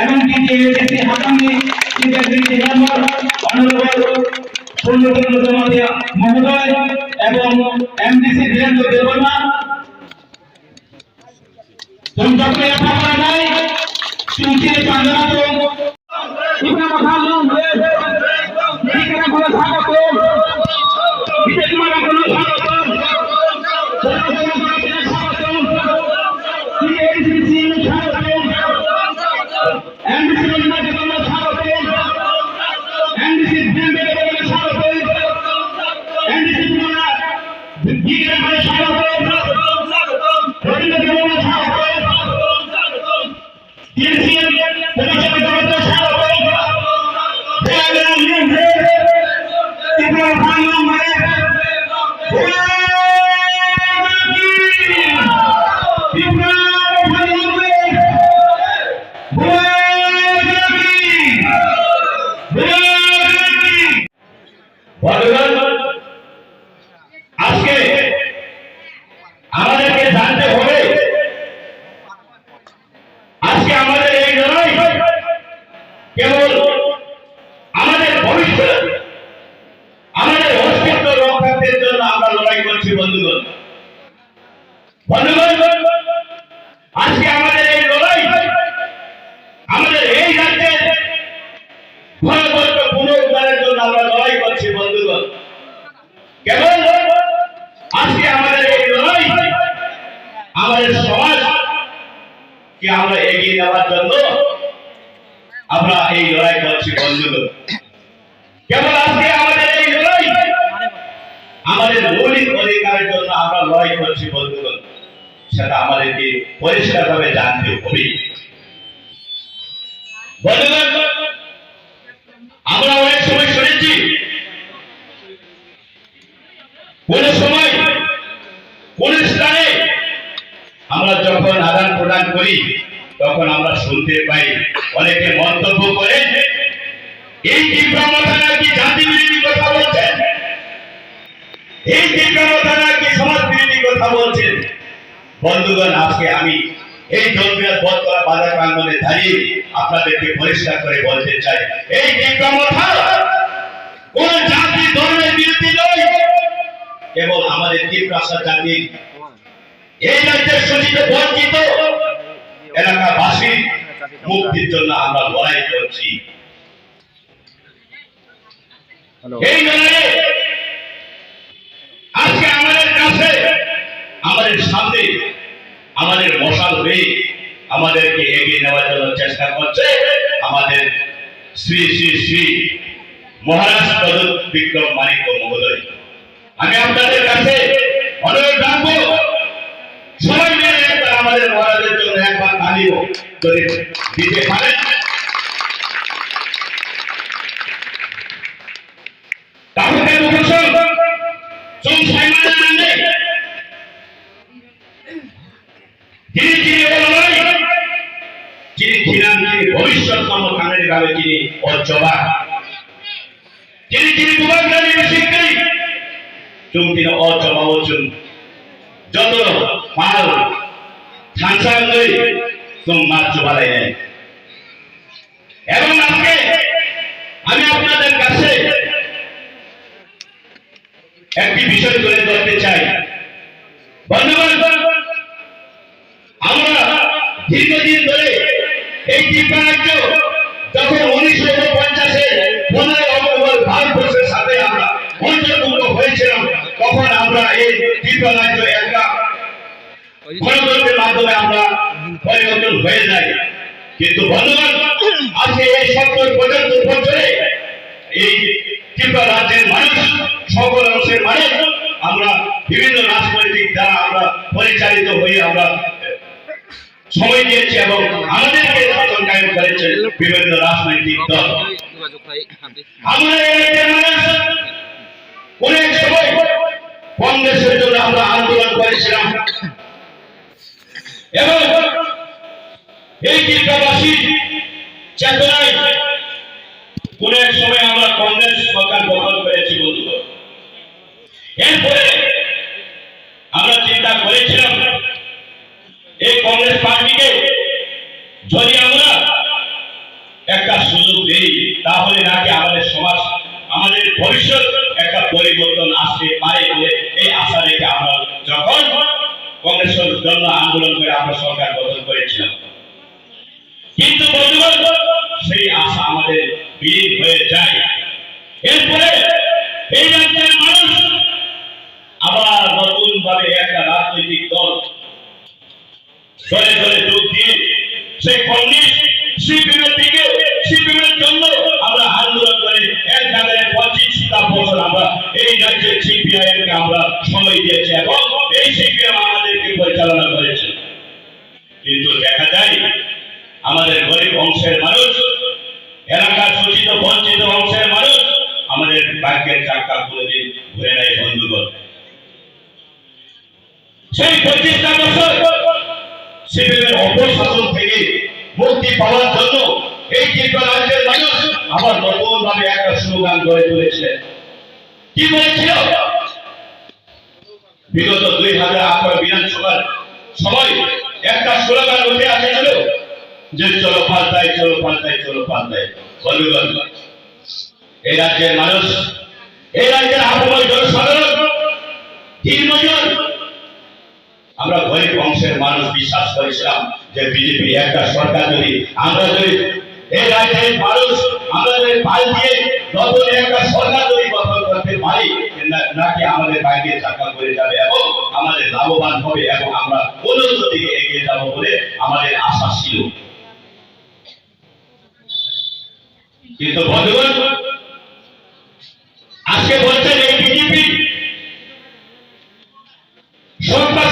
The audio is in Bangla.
এমনকি এসএসসি হাকামি ইন্টাগ্রিটি মেম্বার অনারেবল পূর্ণচন্দ্র মহোদয় এবং এমডিসি বীরেন্দ্র দেববর্মা যখন আপনারা নাই চুনচির পাঞ্জাব ইকরাম খান ইকরাম খান স্বাগত বিশেষ মানে কোনো স্বাগত আজকে আমাদেরকে জানতে হবে, আজকে আমাদের এই লড়াই কেবল আমাদের ভবিষ্যৎ, আমাদের অস্তিত্ব রক্ষার জন্য আমরা লড়াই করছি বন্ধুগণ। আজকে আমাদের এই লড়াই আমাদের এই রাজ্যের পুনরুদ্ধারের জন্য আমরা লড়াই করছি বন্ধুগণ। কেবল আজকে আমাদের এই লড়াই আমাদের সমাজকে আমরা এগিয়ে নেওয়ার জন্য আমরা এই লড়াই করছি বন্ধুগণ। কেবল আজকে আমাদের এই লড়াই আমাদের মৌলিক অধিকারের জন্য আমরা লড়াই করছি বন্ধুগণ, সেটা আমাদেরকে পরিষ্কারভাবে জানতে হবে বন্ধুগণ। আমরা অনেক সময় শুনেছি, কোন সময় কোন স্থানে আমরা যখন আদান প্রদান করি তখন আমরা শুনতে পাই অনেকে মন্তব্য করে এই তীব্রতা নাকি জাতি বিরোধী কথা বলছেন, এই তীব্রতা নাকি সমাজ বিরোধী কথা বলছেন। বন্ধুগণ, আজকে আমি এই জলবিরাজ বটতলা বাজার প্রাঙ্গণে দাঁড়িয়ে আপনাদেরকে পরিষ্কার করে বলতে চাই, এই তীব্রতা কোন জাতি ধর্মের বিরোধী নয়, কেবল আমাদের তীব্রাসা জাতির এই রাজ্যের শোষিত বঞ্চিত এলাকাবাসীর মুক্তির জন্য আমরা লড়াই করছি। এই লড়াইয়ে আজকে আমাদের কাছে, আমাদের সামনে, আমাদের মশাল হয়ে আমাদেরকে এগিয়ে নেওয়ার জন্য চেষ্টা করছে আমাদের শ্রী শ্রী শ্রী মহারাজ প্রদত্ত বিক্রম মানিক্য মহোদয়। আমি আপনাদের কাছে অনুরোধ রাখবো, সবাই মিলে একবার আমাদের মহারাজের জন্য একবার তালিও যদি দিতে পারেন। ভবিষ্যৎ কর্মকাণ্ডের গ্রামে যিনি অজবা, যিনি দুবার গ্রামে শিক্ষাই চুমতি অজবা অর্জুন যত মাল থানসান লই তুম মাছ চুবালাই নেই। এবং আজকে আমি আপনাদের কাছে একটি বিষয় তুলে ধরতে চাই বন্ধুগণ। আমরা দীর্ঘদিন ধরে এই ত্রিপুরা রাজ্য যখন 1949-এ 15 অক্টোবর ভারতবর্ষের সাথে আমরা অন্তর্ভুক্ত হয়েছিলাম, তখন আমরা এই ত্রিপুরা রাজ্য একটা গণতন্ত্রের মাধ্যমে আমরা পরিবর্তন হয়ে যাই। কিন্তু বন্ধুগণ, আজকে এই 70-75 বছরে এই ত্রিপুরা রাজ্যের মানুষ, সকল অংশের মানুষ, আমরা বিভিন্ন রাজনৈতিক দ্বারা আমরা পরিচালিত হয়ে আমরা সময় দিয়েছি এবং আমাদেরকে শাসন কায়েম করেছে বিভিন্ন রাজনৈতিক দল। আমরা অনেক সময় কংগ্রেসের জন্য আমরা আন্দোলন করেছিলাম এবং এই ত্রিপুরাবাসী চেতনায় কোন এক সময় আমরা কংগ্রেস সরকার গঠন করেছি বন্ধুগণ। এরপরে আমরা চিন্তা করেছিলাম এই কংগ্রেস পার্টিকে যদি আমরা একটা সুযোগ দেই, তাহলে নাকি আমাদের সমাজ, আমাদের ভবিষ্যৎ একটা পরিবর্তন আসতে পারে বলে এই আশা রেখে আমরা যখন কংগ্রেসের জন্য আন্দোলন করে আমরা সরকার গঠন করেছিলাম। কিন্তু বন্ধুগণ, সেই আশা আমাদের বিলীন হয়ে যায়। এরপরে এই রাজ্যের মানুষ আবার নতুন ভাবে একটা রাজনৈতিক দল দলে দলে যোগ দিয়ে সেই কমিউনিস্ট সিপিএমের দিকে, সিপিএমের জন্য আমরা আন্দোলন করে এক জায়গায় 25টা বছর আমরা এই রাজ্যের সিপিআইএম কে আমরা সময় দিয়েছি এবং এই সিপিএম আমাদেরকে পরিচালনা করেছে। কিন্তু দেখা যায় আমাদের গরিব অংশের মানুষ, এলাকার শোষিত বঞ্চিত অংশের মানুষ আমাদের ভাগ্যের চাকা কোনোদিন ঘুরে নেয় বন্ধুগণ। সেই 25টা বছর সিপিএমের অপশাসন থেকে মুক্তি পাওয়ার জন্য এই ত্রিপুরা রাজ্যের মানুষ আবার নতুন ভাবে একটা স্লোগান গড়ে তুলেছিলেন। কি বলেছিল? বিগত 2018 বিধানসভার সময় একটা স্লোগান উঠে আসছিল যে চলো পাল্টাই, চলো পাল্টাই, চলো পাল্টাই। বন্ধুগণ, এই রাজ্যের মানুষ, এই রাজ্যের আপামর জনসাধারণ, দিনমজুর, আমরা গরিব অংশের মানুষ বিশ্বাস করেছিলাম যে বিজেপি একটা সরকার যদি, আমরা যদি এই রাজ্যের মানুষ আমাদের পাল দিয়ে নতুন একটা সরকার যদি গঠন করতে পারি, নাকি আমাদের বাইরে চাকা করে যাবে এবং আমাদের লাভবান হবে এবং আমরা উন্নত দিকে এগিয়ে যাব বলে আমাদের আশা ছিল। কিন্তু বন্ধুগণ, আজকে বলছেন এই বিজেপি সরকার